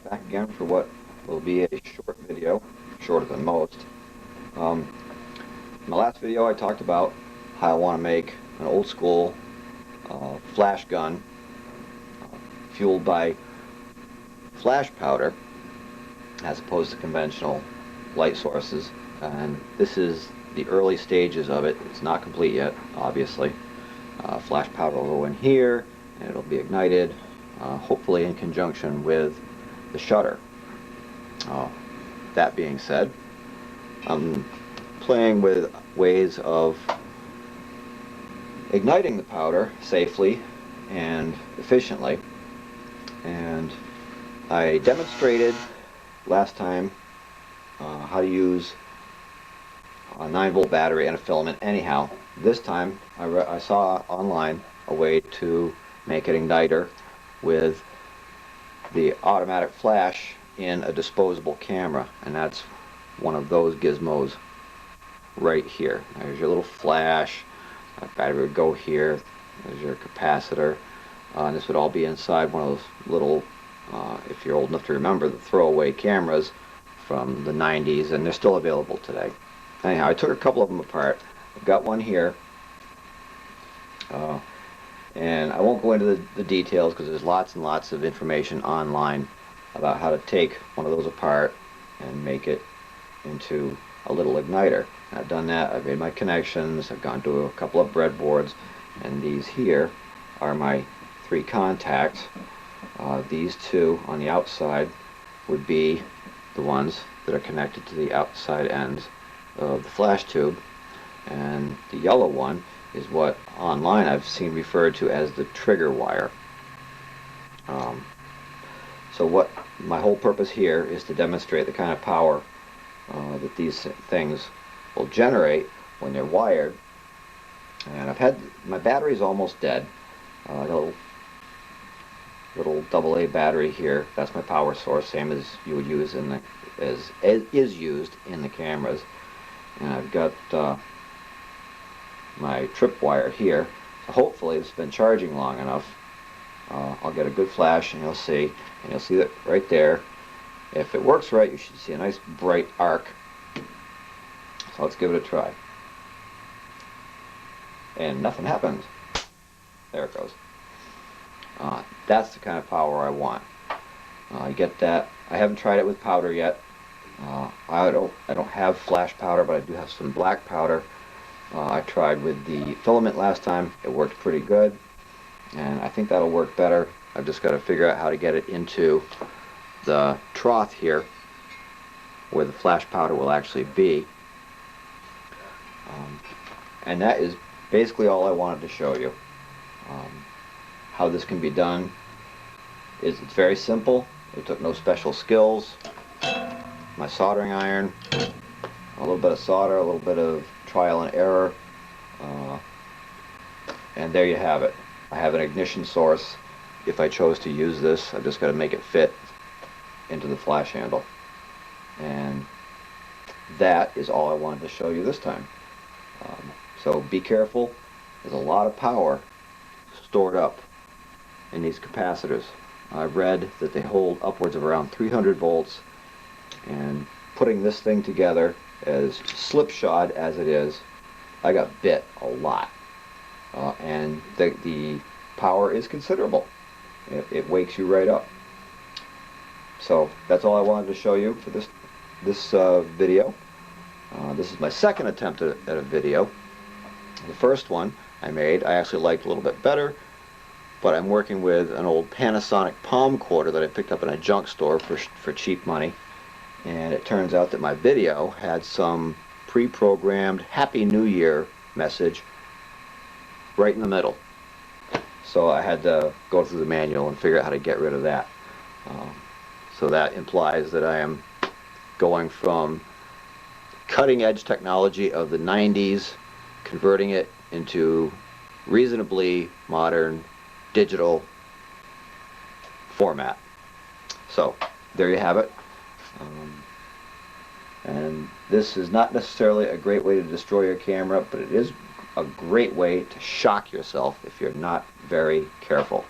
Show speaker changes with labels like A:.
A: back again for what will be a short video, shorter than most. In my last video I talked about how I want to make an old school flash gun fueled by flash powder as opposed to conventional light sources, and this is the early stages of it. It's not complete yet, obviously. Flash powder will go in here and it'll be ignited, hopefully in conjunction with the shutter. That being said, I'm playing with ways of igniting the powder safely and efficiently, and I demonstrated last time how to use a 9-volt battery and a filament. Anyhow, this time I saw online a way to make an igniter with the automatic flash in a disposable camera, and that's one of those gizmos right here. There's your little flash. Battery would go here. There's your capacitor. And this would all be inside one of those little, if you're old enough to remember, the throwaway cameras from the 90s, and they're still available today. Anyhow, I took a couple of them apart. I've got one here, and I won't go into the details because there's lots and lots of information online about how to take one of those apart and make it into a little igniter. I've done that. I've made my connections. I've gone to a couple of breadboards, and these here are my 3 contacts. These 2 on the outside would be the ones that are connected to the outside ends of the flash tube, and the yellow one is what online I've seen referred to as the trigger wire. So what my whole purpose here is to demonstrate the kind of power that these things will generate when they're wired. And I've had my battery's almost dead. Little AA battery here. That's my power source, same as you would use in the as is used in the cameras. And I've got my tripwire here. So hopefully it's been charging long enough. I'll get a good flash, and you'll see that right there. If it works right, you should see a nice bright arc. So let's give it a try. And nothing happens. There it goes. That's the kind of power I want. I get that. I haven't tried it with powder yet. I don't have flash powder, but I do have some black powder. I tried with the filament last time. It worked pretty good, and I think that'll work better. I've just got to figure out how to get it into the trough here where the flash powder will actually be. And that is basically all I wanted to show you. How this can be done is it's very simple. It took no special skills. My soldering iron, a little bit of solder, a little bit of trial and error, and there you have it. I have an ignition source. If I chose to use this, I've just got to make it fit into the flash handle. And that is all I wanted to show you this time. So be careful. There's a lot of power stored up in these capacitors. I've read that they hold upwards of around 300 volts, and putting this thing together, as slipshod as it is, I got bit a lot. And the power is considerable. It wakes you right up. So that's all I wanted to show you for this video. This is my second attempt at a video. The first one I made I actually liked a little bit better, but I'm working with an old Panasonic palm quarter that I picked up in a junk store for cheap money, and it turns out that my video had some pre-programmed Happy New Year message right in the middle. So I had to go through the manual and figure out how to get rid of that. So that implies that I am going from cutting edge technology of the 90s, converting it into reasonably modern digital format. So there you have it. And this is not necessarily a great way to destroy your camera, but it is a great way to shock yourself if you're not very careful.